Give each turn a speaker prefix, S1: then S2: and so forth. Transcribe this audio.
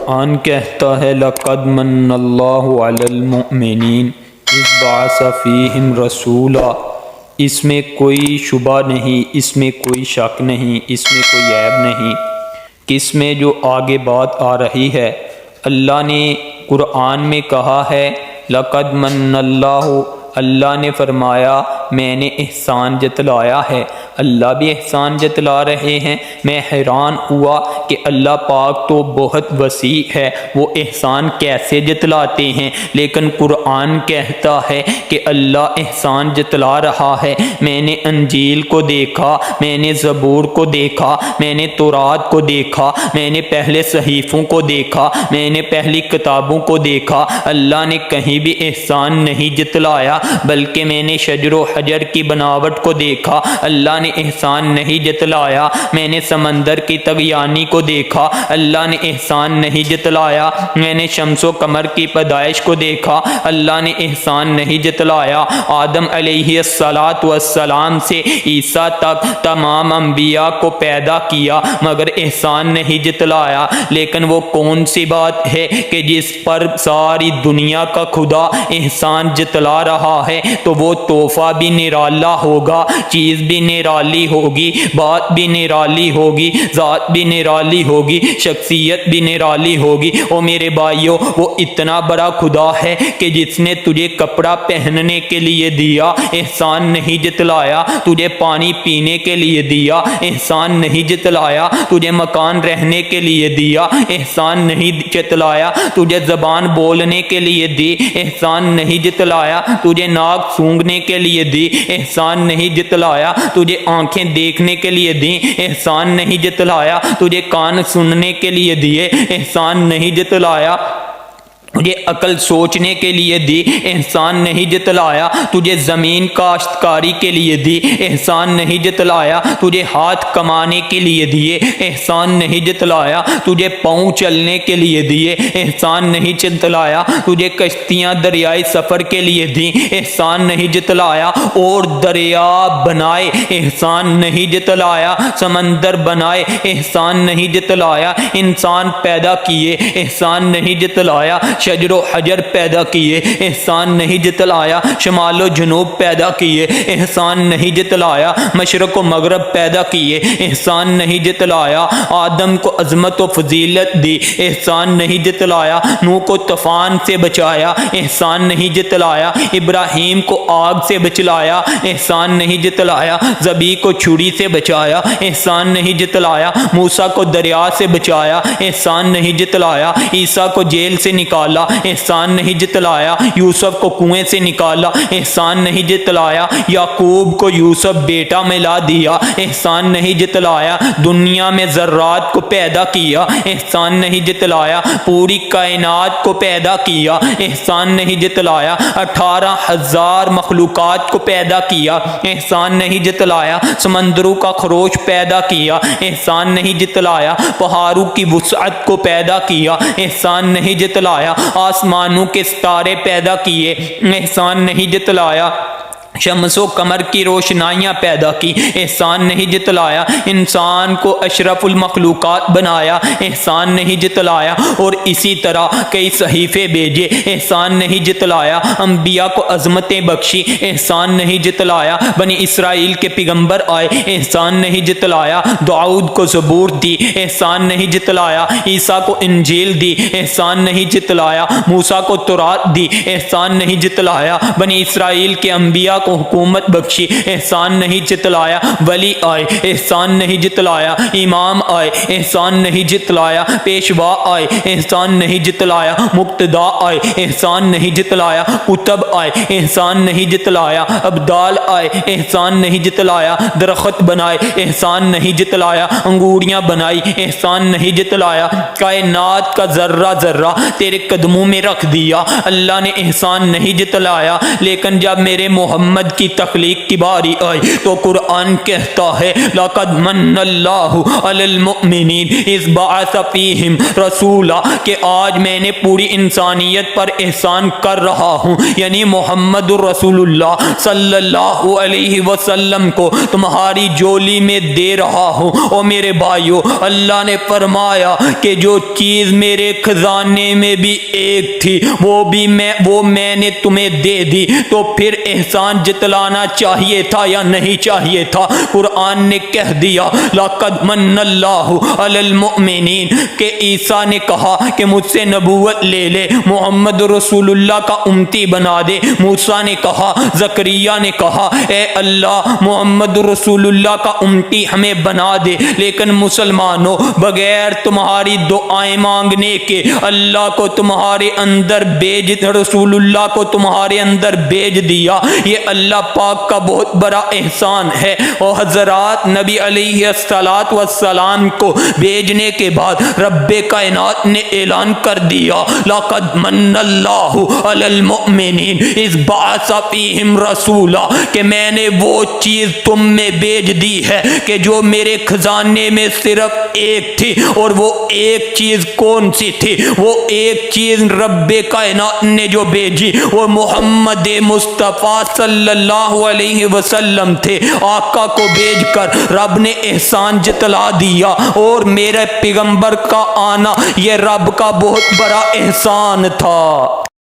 S1: قرآن کہتا ہے لَقَدْ مَنَّ اللَّهُ عَلَى الْمُؤْمِنِينَ اِذْ بَعَثَ فِيهِمْ رَسُولًا۔ اس میں کوئی شبہ نہیں، اس میں کوئی شک نہیں، اس میں کوئی عیب نہیں کہ اس میں جو آگے بات آ رہی ہے اللہ نے قرآن میں کہا ہے لَقَدْ مَنَّ اللَّهُ، اللہ نے فرمایا میں نے احسان جتلایا ہے۔ اللہ بھی احسان جتلا رہے ہیں۔ میں حیران ہوا کہ اللہ پاک تو بہت وسیع ہے، وہ احسان کیسے جتلاتے ہیں، لیکن قرآن کہتا ہے کہ اللہ احسان جتلا رہا ہے۔ میں نے انجیل کو دیکھا، میں نے زبور کو دیکھا، میں نے تورات کو دیکھا، میں نے پہلے صحیفوں کو دیکھا، میں نے پہلی کتابوں کو دیکھا، اللہ نے کہیں بھی احسان نہیں جتلایا، بلکہ میں نے شجر و حجر کی بناوٹ کو دیکھا، اللہ نے احسان نہیں جتلایا۔ میں نے سمندر کی طغیانی کو دیکھا، اللہ نے احسان نہیں جتلایا۔ میں نے شمس و قمر کی پیدائش کو دیکھا، اللہ نے احسان نہیں جتلایا۔ آدم علیہ السلام سے عیسیٰ تک تمام انبیاء کو پیدا کیا مگر احسان نہیں جتلایا۔ لیکن وہ کون سی بات ہے کہ جس پر ساری دنیا کا خدا احسان جتلا رہا ہے، تو وہ تحفہ بھی نرالا ہوگا، چیز بھی نرالی ہوگی، بات بھی نرالی ہوگی، ذات بھی نرالی ہوگی، شخصیت بھی نرالی ہوگی۔ او میرے بھائیو، وہ اتنا بڑا خدا ہے کہ جس نے تجھے کپڑا پہننے کے لیے دیا احسان نہیں جتلایا، تجھے پانی پینے کے لیے دیا احسان نہیں جتلایا، تجھے مکان رہنے کے لیے دیا احسان نہیں جتلایا، تجھے زبان بولنے کے لیے دی احسان نہیں جتلایا، تجھے ناک سونگھنے کے لیے دی احسان نہیں جتلایا، تجھے آنکھیں دیکھنے کے لیے دی احسان نہیں جتلایا، تجھے کان سننے کے لیے دیے احسان نہیں جتلایا، تجھے عقل سوچنے کے لیے دی احسان نہیں جتلایا، تجھے زمین کاشتکاری کے لیے دی احسان نہیں جتلایا، تجھے ہاتھ کمانے کے لیے دیے احسان نہیں جتلایا، تجھے پاؤں چلنے کے لیے دیے احسان نہیں جتلایا، تجھے کشتیاں دریائی سفر کے لیے دی احسان نہیں جتلایا، اور دریا بنائے احسان نہیں جتلایا، سمندر بنائے احسان نہیں جتلایا، انسان پیدا کیے احسان نہیں جتلایا، شجر و حجر پیدا کیے احسان نہیں جتلایا، شمال و جنوب پیدا کیے احسان نہیں جتلایا، مشرق و مغرب پیدا کیے احسان نہیں جتلایا، آدم کو عظمت و فضیلت دی احسان نہیں جتلایا، نوح کو طوفان سے بچایا احسان نہیں جتلایا، ابراہیم کو آگ سے بچلایا احسان نہیں جتلایا، ذبی کو چھری سے بچایا احسان نہیں جتلایا، موسیٰ کو دریا سے بچایا احسان نہیں جتلایا، عیسیٰ کو جیل سے نکالا احسان نہیں جتلایا، یوسف کو کنویں سے نکالا احسان نہیں جتلایا، یعقوب کو یوسف بیٹا ملا دیا احسان نہیں جتلایا، دنیا میں ذرات کو پیدا کیا احسان نہیں جتلایا، پوری کائنات کو پیدا کیا احسان نہیں جتلایا، 18,000 مخلوقات کو پیدا کیا احسان نہیں جتلایا، سمندروں کا خروش پیدا کیا احسان نہیں جتلایا، پہاڑوں کی وسعت کو پیدا کیا احسان نہیں جتلایا، آسمانوں کے ستارے پیدا کیے احسان نہیں جتلایا، شمس و قمر کی روشنائیاں پیدا کی احسان نہیں جتلایا، انسان کو اشرف المخلوقات بنایا احسان نہیں جتلایا، اور اسی طرح کئی صحیفے بھیجے احسان نہیں جتلایا، انبیاء کو عظمتیں بخشی احسان نہیں جتلایا، بنی اسرائیل کے پیغمبر آئے احسان نہیں جتلایا، داؤد کو زبور دی احسان نہیں جتلایا، عیسیٰ کو انجیل دی احسان نہیں جتلایا، موسیٰ کو تورات دی احسان نہیں جتلایا، بنی اسرائیل کے انبیاء کو حکومت بخشی احسان نہیں جتلایا، ولی آئے احسان نہیں جتلایا، امام آئے احسان نہیں جتلایا، پیشوا آئے احسان نہیں جتلایا، مقتدا آئے احسان نہیں جتلایا، کتب آئے احسان نہیں جتلایا، ابدال آئے احسان نہیں جتلایا، درخت بنائے احسان نہیں جتلایا، انگوریاں بنائی احسان نہیں جتلایا، کائنات کا ذرہ ذرہ تیرے قدموں میں رکھ دیا اللہ نے احسان نہیں جتلایا، لیکن جب میرے محمد محمد کی تخلیق کی باری آئی تو قرآن کہتا ہے لَقَدْ مَنَّ اللَّهُ عَلَى الْمُؤْمِنِينَ إِذْ بَعَثَ فِيهِمْ رَسُولًا کہ آج میں نے پوری انسانیت پر احسان کر رہا ہوں، یعنی محمد الرسول اللہ صلی اللہ علیہ وسلم کو تمہاری جولی میں دے رہا ہوں۔ اور میرے بھائیو، اللہ نے فرمایا کہ جو چیز میرے خزانے میں بھی ایک تھی وہ میں نے تمہیں دے دی، تو پھر احسان جتلانا چاہیے تھا یا نہیں چاہیے تھا؟ قرآن نے کہہ دیا لَقَدْ مَنَّ اللَّهُ عَلَى الْمُؤْمِنِينَ کہ عیسیٰ نے کہا کہ مجھ سے نبوت لے لے، محمد رسول اللہ کا امتی بنا دے۔ موسیٰ نے کہا، زکریا نے کہا اے اللہ محمد رسول اللہ کا امتی ہمیں بنا دے، لیکن مسلمانوں بغیر تمہاری دعائیں مانگنے کے اللہ کو تمہارے اندر رسول اللہ کو تمہارے اندر بھیج دیا، یہ اللہ پاک کا بہت بڑا احسان ہے۔ اور حضرات نبی علیہ الصلوۃ والسلام کو بھیجنے کے بعد رب کائنات نے اعلان کر دیا لَقَدْ مَنَّ اللَّهُ عَلَى الْمُؤْمِنِينَ إِذْ بَعَثَ فِيهِمْ رَسُولًا کہ میں نے وہ چیز تم میں بھیج دی ہے کہ جو میرے خزانے میں صرف ایک تھی، اور وہ ایک چیز کون سی تھی؟ وہ ایک چیز رب کائنات نے جو بھیجی وہ محمد مصطفیٰ صلی اللہ علیہ وسلم تھے۔ آقا کو بھیج کر رب نے احسان جتلا دیا، اور میرے پیغمبر کا آنا یہ رب کا بہت بڑا احسان تھا۔